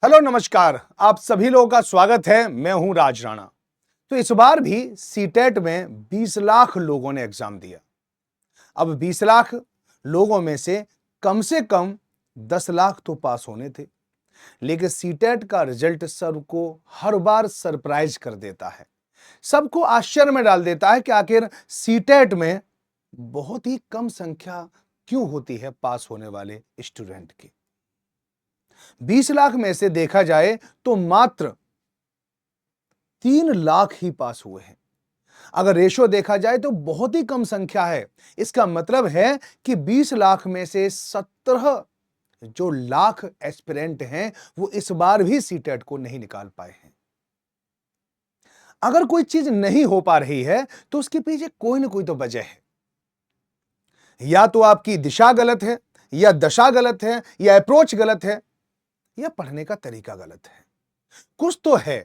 Hello नमस्कार, आप सभी लोगों का स्वागत है। मैं हूं राज राणा। तो इस बार भी सीटेट में 20 लाख लोगों ने एग्जाम दिया। अब 20 लाख लोगों में से कम 10 लाख तो पास होने थे। लेकिन सीटेट का रिजल्ट सबको हर बार सरप्राइज कर देता है, सबको आश्चर्य में डाल देता है कि आखिर सीटेट में बहुत ही कम संख्या क्यों होती है पास होने वाले स्टूडेंट की। 20 लाख में से देखा जाए तो मात्र 3 लाख ही पास हुए हैं। अगर रेशो देखा जाए तो बहुत ही कम संख्या है। इसका मतलब है कि 20 लाख में से 17 जो लाख एस्पिरेंट हैं वो इस बार भी सीटेट को नहीं निकाल पाए हैं। अगर कोई चीज नहीं हो पा रही है तो उसके पीछे कोई ना कोई तो वजह है। या तो आपकी दिशा गलत है, या दशा गलत है, या अप्रोच गलत है, या पढ़ने का तरीका गलत है। कुछ तो है,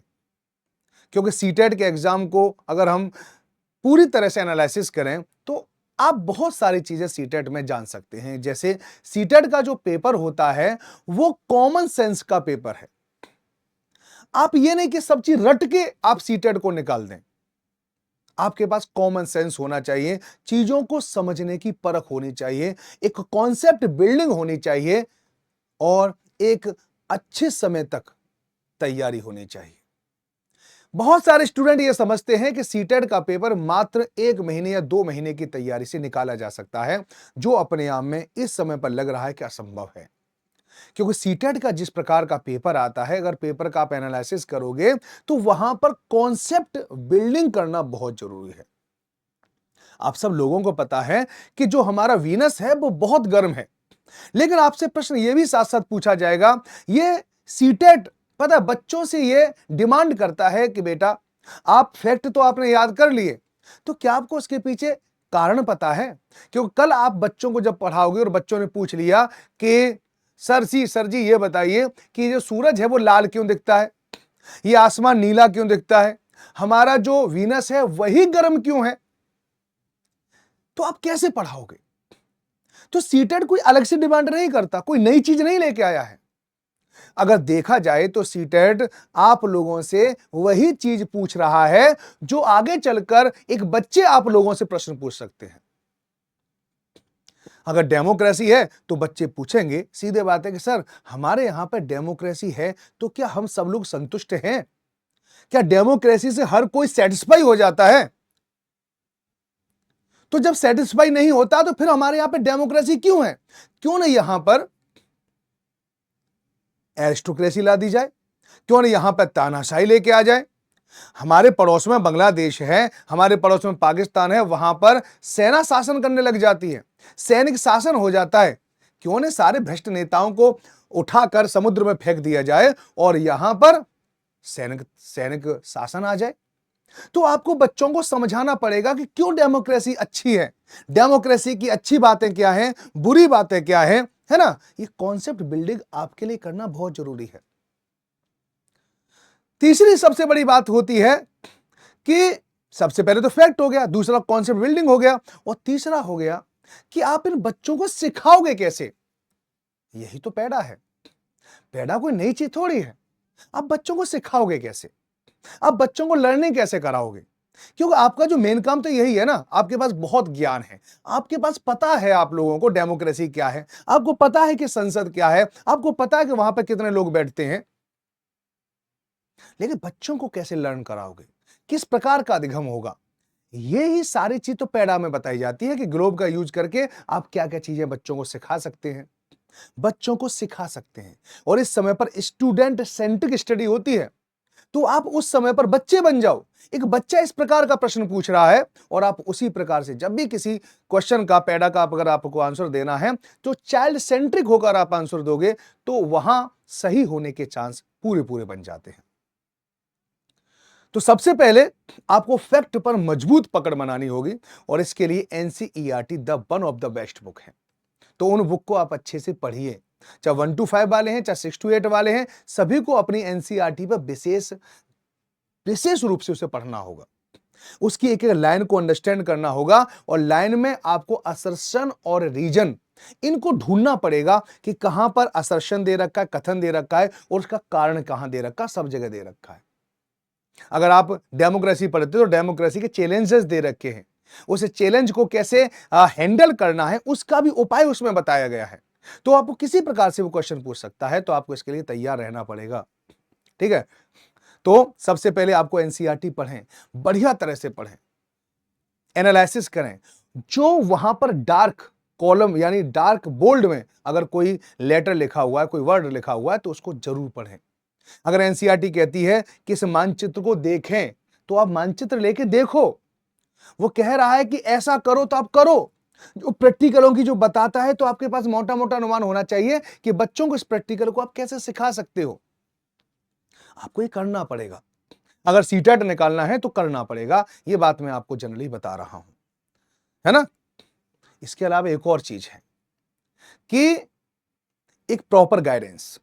क्योंकि सीटेट के एग्जाम को अगर हम पूरी तरह से एनालिसिस करें तो आप बहुत सारी चीजें सीटेट में जान सकते हैं। जैसे सीटेट का जो पेपर होता है वो कॉमन सेंस का पेपर है। आप ये नहीं कि सब चीज रट के आप सीटेट को निकाल दें। आपके पास कॉमन सेंस होना चाहिए, चीजों को समझने की परख होनी चाहिए, एक कॉन्सेप्ट बिल्डिंग होनी चाहिए और एक अच्छे समय तक तैयारी होनी चाहिए। बहुत सारे स्टूडेंट ये समझते हैं कि सीटेट का पेपर मात्र 1 महीने या 2 महीने की तैयारी से निकाला जा सकता है, जो अपने आप में इस समय पर लग रहा है कि असंभव है। क्योंकि सीटेट का जिस प्रकार का पेपर आता है, अगर पेपर का आप एनालिसिस करोगे तो वहां पर कॉन्सेप्ट बिल्डिंग करना बहुत जरूरी है। आप सब लोगों को पता है कि जो हमारा वीनस है वो बहुत गर्म है। लेकिन आपसे प्रश्न यह भी साथ साथ पूछा जाएगा, ये सीटेट पता है बच्चों से ये डिमांड करता है कि बेटा आप फैक्ट तो आपने याद कर लिए, तो क्या आपको उसके पीछे कारण पता है? क्योंकि कल आप बच्चों को जब पढ़ाओगे और बच्चों ने पूछ लिया कि सर जी ये बताइए कि जो सूरज है वो लाल क्यों दिखता है, ये आसमान नीला क्यों दिखता है, हमारा जो वीनस है वही गर्म क्यों है, तो आप कैसे पढ़ाओगे? तो सीटेट कोई अलग से डिमांड नहीं करता, कोई नई चीज नहीं लेके आया है। अगर देखा जाए तो सीटेट आप लोगों से वही चीज पूछ रहा है जो आगे चलकर एक बच्चे आप लोगों से प्रश्न पूछ सकते हैं। अगर डेमोक्रेसी है तो बच्चे पूछेंगे, सीधे बात है कि सर हमारे यहां पर डेमोक्रेसी है तो क्या हम सब लोग संतुष्ट हैं? क्या डेमोक्रेसी से हर कोई सेटिस्फाई हो जाता है? तो जब सेटिस्फाई नहीं होता तो फिर हमारे यहां पे डेमोक्रेसी क्यों है? क्यों नहीं यहां पर एरिस्टोक्रेसी ला दी जाए? क्यों नहीं यहां पर तानाशाही लेके आ जाए? हमारे पड़ोस में बांग्लादेश है, हमारे पड़ोस में पाकिस्तान है, वहां पर सेना शासन करने लग जाती है, सैनिक शासन हो जाता है। क्यों नहीं सारे भ्रष्ट नेताओं को उठाकर समुद्र में फेंक दिया जाए और यहां पर सैनिक सैनिक शासन आ जाए? तो आपको बच्चों को समझाना पड़ेगा कि क्यों डेमोक्रेसी अच्छी है, डेमोक्रेसी की अच्छी बातें क्या हैं, बुरी बातें क्या हैं, है ना? ये कॉन्सेप्ट बिल्डिंग आपके लिए करना बहुत जरूरी है। तीसरी सबसे बड़ी बात होती है कि सबसे पहले तो फैक्ट हो गया, दूसरा कॉन्सेप्ट बिल्डिंग हो गया, और तीसरा हो गया कि आप इन बच्चों को सिखाओगे कैसे। यही तो पैड़ा है। पैड़ा कोई नई चीज थोड़ी है। आप बच्चों को सिखाओगे कैसे? आप बच्चों को लर्निंग कैसे कराओगे? क्योंकि आपका जो मेन काम तो यही है ना, आपके पास बहुत ज्ञान है, आपके पास पता है आप लोगों को डेमोक्रेसी क्या है, आपको पता है कि संसद क्या है, आपको पता है कि वहां पर कितने लोग बैठते हैं। लेकिन बच्चों को कैसे लर्न कराओगे, किस प्रकार का अधिगम होगा, ये ही सारी चीज तो पैडा में बताई जाती है कि ग्लोब का यूज करके आप क्या क्या चीजें बच्चों को सिखा सकते हैं, बच्चों को सिखा सकते हैं। और इस समय पर स्टूडेंट सेंट्रिक स्टडी होती है, तो आप उस समय पर बच्चे बन जाओ। एक बच्चा इस प्रकार का प्रश्न पूछ रहा है और आप उसी प्रकार से जब भी किसी क्वेश्चन का पैडा का अगर आपको आंसर देना है तो चाइल्ड सेंट्रिक होकर आप आंसर दोगे, तो वहां सही होने के चांस पूरे पूरे बन जाते हैं। तो सबसे पहले आपको फैक्ट पर मजबूत पकड़ बनानी होगी और इसके लिए NCERT the one of the best book है। तो उन बुक को आप अच्छे से पढ़िए, चाहे 1 to 5 वाले हैं, चाहे 6 to 8 वाले हैं, सभी को अपनी एनसीईआरटी पर विशेष विशेष रूप से उसे पढ़ना होगा। उसकी एक एक लाइन को अंडरस्टैंड करना होगा और लाइन में आपको असर्शन और रीजन इनको ढूंढना पड़ेगा कि कहां पर असर्शन दे रखा है, कथन दे रखा है और उसका कारण कहां दे रखा है, सब जगह दे रखा है। अगर आप डेमोक्रेसी पढ़ते हो तो डेमोक्रेसी के चैलेंजेस दे रखे हैं, उस चैलेंज को कैसे हैंडल करना है उसका भी उपाय उसमें बताया गया है। तो आपको किसी प्रकार से वो क्वेश्चन पूछ सकता है, तो आपको इसके लिए तैयार रहना पड़ेगा। ठीक है, तो सबसे पहले आपको एनसीईआरटी पढ़ें, बढ़िया तरह से पढ़ें, एनालिसिस करें। जो वहां पर डार्क कॉलम यानी डार्क बोल्ड में अगर कोई लेटर लिखा हुआ है, कोई वर्ड लिखा हुआ है, तो उसको जरूर पढ़ें। अगर एनसीईआरटी कहती है कि इस मानचित्र को देखें, तो आप मानचित्र लेके देखो। वो कह रहा है कि ऐसा करो तो आप करो। जो प्रैक्टिकलों की जो बताता है, तो आपके पास मोटा मोटा अनुमान होना चाहिए कि बच्चों को इस प्रैक्टिकल को आप कैसे सिखा सकते हो। आपको ये करना पड़ेगा। अगर सीटेट निकालना है तो करना पड़ेगा। ये बात मैं आपको जनरली बता रहा हूं, है ना। इसके अलावा एक और चीज है कि एक प्रॉपर गाइडेंस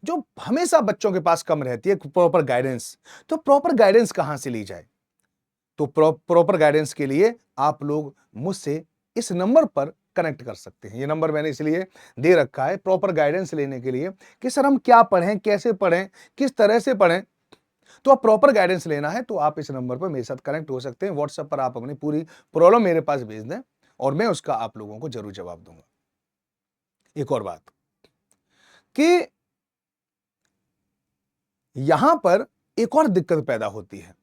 जो हमेशा बच्चों के पास कम रहती है, प्रॉपर गाइडेंस। तो प्रॉपर गाइडेंस कहां से ली जाए? तो प्रॉपर गाइडेंस के लिए आप लोग मुझसे इस नंबर पर कनेक्ट कर सकते हैं। ये नंबर मैंने इसलिए दे रखा है प्रॉपर गाइडेंस लेने के लिए कि सर हम क्या पढ़ें, कैसे पढ़ें, किस तरह से पढ़ें। तो आप प्रॉपर गाइडेंस लेना है तो आप इस नंबर पर मेरे साथ कनेक्ट हो सकते हैं। व्हाट्सएप पर आप अपनी पूरी प्रॉब्लम मेरे पास भेज दें और मैं उसका आप लोगों को जरूर जवाब दूंगा। एक और बात कि यहां पर एक और दिक्कत पैदा होती है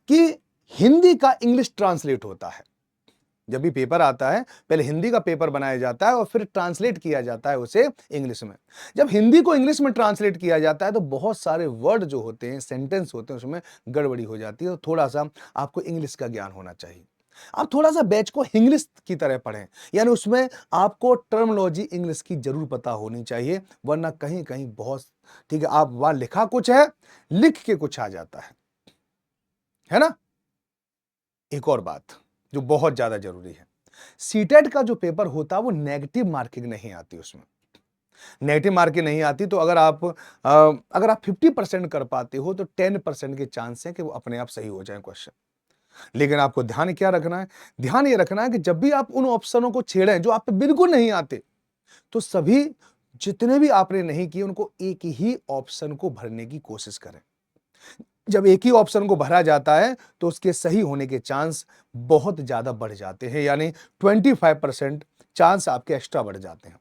कि हिंदी का इंग्लिश ट्रांसलेट होता है। जब भी पेपर आता है पहले हिंदी का पेपर बनाया जाता है और फिर ट्रांसलेट किया जाता है उसे इंग्लिश में। जब हिंदी को इंग्लिश में ट्रांसलेट किया जाता है तो बहुत सारे वर्ड जो होते हैं, सेंटेंस होते हैं, उसमें गड़बड़ी हो जाती है। तो थोड़ा सा आपको इंग्लिश का ज्ञान होना चाहिए। आप थोड़ा सा बैच को इंग्लिश की तरह पढ़ें, यानी उसमें आपको टर्मिनोलॉजी इंग्लिश की जरूर पता होनी चाहिए, वरना कहीं कहीं बहुत, ठीक है, आप वहां लिखा कुछ है, लिख के कुछ आ जाता है ना। एक और बात जो बहुत ज्यादा जरूरी है, सीटेट का जो पेपर होता है वो नेगेटिव मार्किंग नहीं आती। उसमें नेगेटिव मार्किंग नहीं आती। तो अगर आप 50% कर पाते हो तो 10% के चांस है कि वो अपने आप सही हो जाए क्वेश्चन। लेकिन आपको ध्यान क्या रखना है? ध्यान ये रखना है कि जब भी आप उन ऑप्शनों को छेड़ें जो आप पे बिल्कुल नहीं आते, तो सभी जितने भी आपने नहीं किए उनको एक ही ऑप्शन को भरने की कोशिश करें। जब एक ही ऑप्शन को भरा जाता है तो उसके सही होने के चांस बहुत ज्यादा बढ़ जाते हैं, यानी 25% चांस आपके एक्स्ट्रा बढ़ जाते हैं।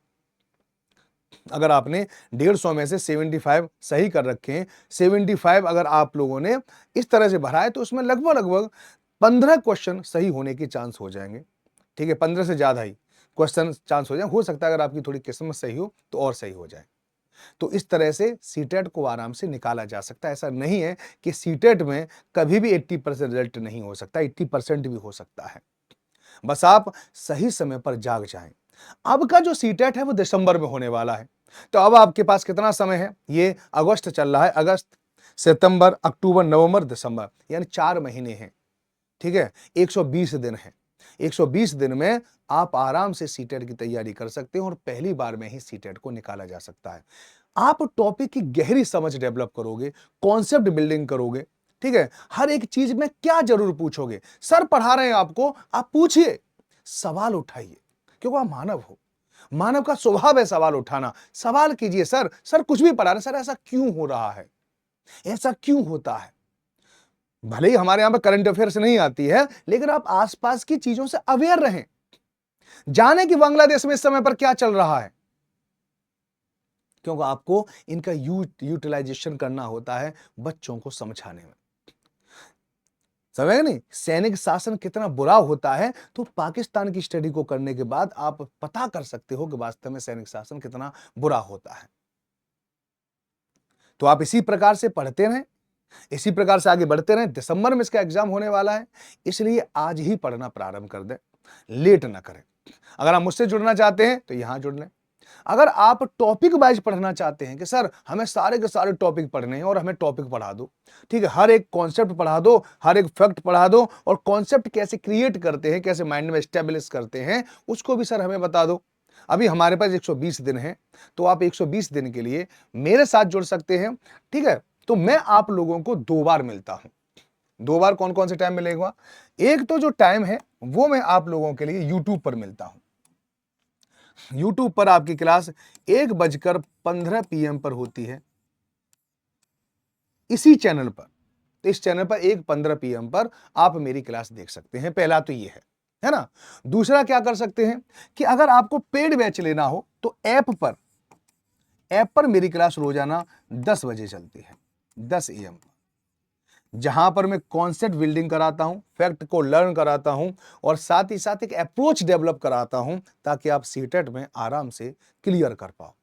अगर आपने 150 में से 75 सही कर रखे हैं, 75 अगर आप लोगों ने इस तरह से भरा है, तो उसमें लगभग लगभग 15 क्वेश्चन सही होने के चांस हो जाएंगे। ठीक है, 15 से ज्यादा ही क्वेश्चन चांस हो जाए। हो सकता है अगर आपकी थोड़ी किस्मत सही हो तो और सही हो जाए। तो इस तरह से सीटेट को आराम से निकाला जा सकता है। ऐसा नहीं है कि सीटेट में कभी भी 80% रिजल्ट नहीं हो सकता, 80% भी हो सकता है। बस आप सही समय पर जाग जाएं। अब का जो सीटेट है वो दिसंबर में होने वाला है। तो अब आपके पास कितना समय है? ये अगस्त चल रहा है, अगस्त, सितंबर, अक्टूबर, नवंबर, दिसंबर, यानी 4 महीने हैं। ठीक है, 120 दिन है। 120 दिन में आप आराम से सीटेट की तैयारी कर सकते हैं और पहली बार में ही सीटेट को निकाला जा सकता है। आप टॉपिक की गहरी समझ डेवलप करोगे, कॉन्सेप्ट बिल्डिंग करोगे। ठीक है, हर एक चीज में क्या जरूर पूछोगे। सर पढ़ा रहे हैं आपको, आप पूछिए, सवाल उठाइए, क्योंकि आप मानव हो। मानव का स्वभाव है सवाल उठाना। सवाल कीजिए, सर सर कुछ भी पढ़ा रहे, सर ऐसा क्यों हो रहा है, ऐसा क्यों होता है। भले ही हमारे यहां पर करंट अफेयर्स नहीं आती है, लेकिन आप आसपास की चीजों से अवेयर रहें, जाने कि बांग्लादेश में इस समय पर क्या चल रहा है, क्योंकि आपको इनका यूटिलाइजेशन करना होता है बच्चों को समझाने में। समझ नहीं, सैनिक शासन कितना बुरा होता है, तो पाकिस्तान की स्टडी को करने के बाद आप पता कर सकते हो कि वास्तव में सैनिक शासन कितना बुरा होता है। तो आप इसी प्रकार से पढ़ते रहें, इसी प्रकार से आगे बढ़ते रहें। दिसंबर में इसका एग्जाम होने वाला है, इसलिए आज ही पढ़ना प्रारंभ कर दें, लेट ना करें। अगर आप मुझसे जुड़ना चाहते हैं तो यहां जुड़ लें। अगर आप टॉपिक वाइज पढ़ना चाहते हैं कि सर हमें सारे के सारे टॉपिक पढ़ने हैं और हमें टॉपिक पढ़ा दो, ठीक है, हर एक कॉन्सेप्ट पढ़ा दो, हर एक फैक्ट पढ़ा दो, और कॉन्सेप्ट कैसे क्रिएट करते हैं, कैसे माइंड में एस्टेब्लिश करते हैं, उसको भी सर हमें बता दो। अभी हमारे पास 120 दिन है, तो आप 120 दिन के लिए मेरे साथ जुड़ सकते हैं। ठीक है, तो मैं आप लोगों को 2 बार मिलता हूं। 2 बार कौन कौन से टाइम मिलेगा? एक तो जो टाइम है वो मैं आप लोगों के लिए यूट्यूब पर मिलता हूं। यूट्यूब पर आपकी क्लास 1:15 PM पर होती है, इसी चैनल पर। तो इस चैनल पर 1:15 PM पर आप मेरी क्लास देख सकते हैं। पहला तो ये है ना। दूसरा क्या कर सकते हैं कि अगर आपको पेड बैच लेना हो तो ऐप पर मेरी क्लास रोजाना 10 बजे चलती है, 10 AM पर, जहां पर मैं कॉन्सेप्ट बिल्डिंग कराता हूं, फैक्ट को लर्न कराता हूं और साथ ही साथ एक अप्रोच डेवलप कराता हूं ताकि आप सीटेट में आराम से क्लियर कर पाओ।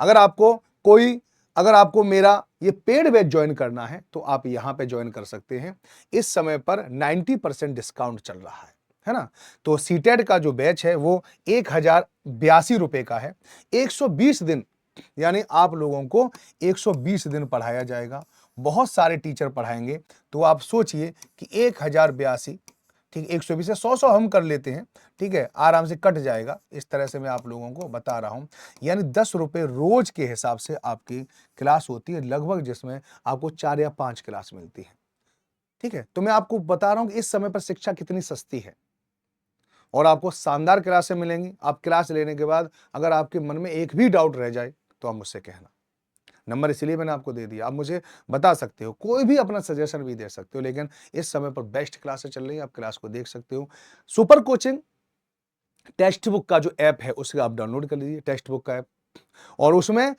अगर आपको कोई अगर आपको मेरा ये पेड बैच ज्वाइन करना है तो आप यहां पे ज्वाइन कर सकते हैं। इस समय पर 90% डिस्काउंट चल रहा है ना। तो सीटेट का जो बैच है वो 1082 रुपए का है। 120 दिन यानी आप लोगों को 120 दिन पढ़ाया जाएगा, बहुत सारे टीचर पढ़ाएंगे। तो आप सोचिए कि 1082, ठीक, 120 से 100 हम कर लेते हैं, ठीक है, आराम से कट जाएगा। इस तरह से मैं आप लोगों को बता रहा हूं, यानी 10 रुपए रोज के हिसाब से आपकी क्लास होती है लगभग, जिसमें आपको 4 या 5 क्लास मिलती है। ठीक है, तो मैं आपको बता रहा हूं कि इस समय पर शिक्षा कितनी सस्ती है और आपको शानदार क्लासें मिलेंगी। आप क्लास लेने के बाद अगर आपके मन में एक भी डाउट रह जाए तो आप मुझसे कहना। नंबर इसलिए मैंने आपको दे दिया, आप मुझे बता सकते हो, कोई भी अपना सजेशन भी दे सकते हो। लेकिन इस समय पर बेस्ट क्लासें चल रही है, आप क्लास को देख सकते हो। सुपर कोचिंग टेक्स्ट बुक का जो ऐप है उसे आप डाउनलोड कर लीजिए, टेक्स्ट बुक का ऐप, और उसमें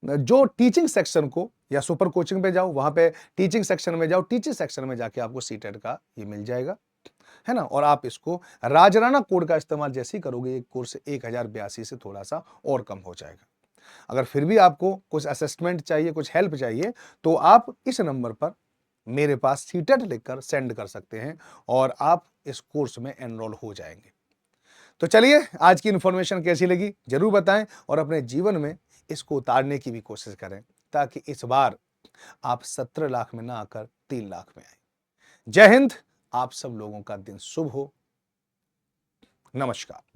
जो टीचिंग सेक्शन को, या सुपर कोचिंग पे जाओ, वहां पे टीचिंग सेक्शन में जाओ, टीचिंग सेक्शन में जाके आपको सीटेट का ये मिल जाएगा, है ना। और आप इसको राजराना कोड का इस्तेमाल जैसे ही करोगे, एक कोर्स 1082 से थोड़ा सा और कम हो जाएगा। अगर फिर भी आपको कुछ असेसमेंट चाहिए, कुछ हेल्प चाहिए, तो आप इस नंबर पर मेरे पास सीटेट लिखकर सेंड कर सकते हैं और आप इस कोर्स में एनरोल हो जाएंगे। तो चलिए, आज की इंफॉर्मेशन कैसी लगी जरूर बताएं और अपने जीवन में इसको उतारने की भी कोशिश करें, ताकि इस बार आप 17 लाख में ना आकर 3 लाख में आए। जय हिंद। आप सब लोगों का दिन शुभ हो। नमस्कार।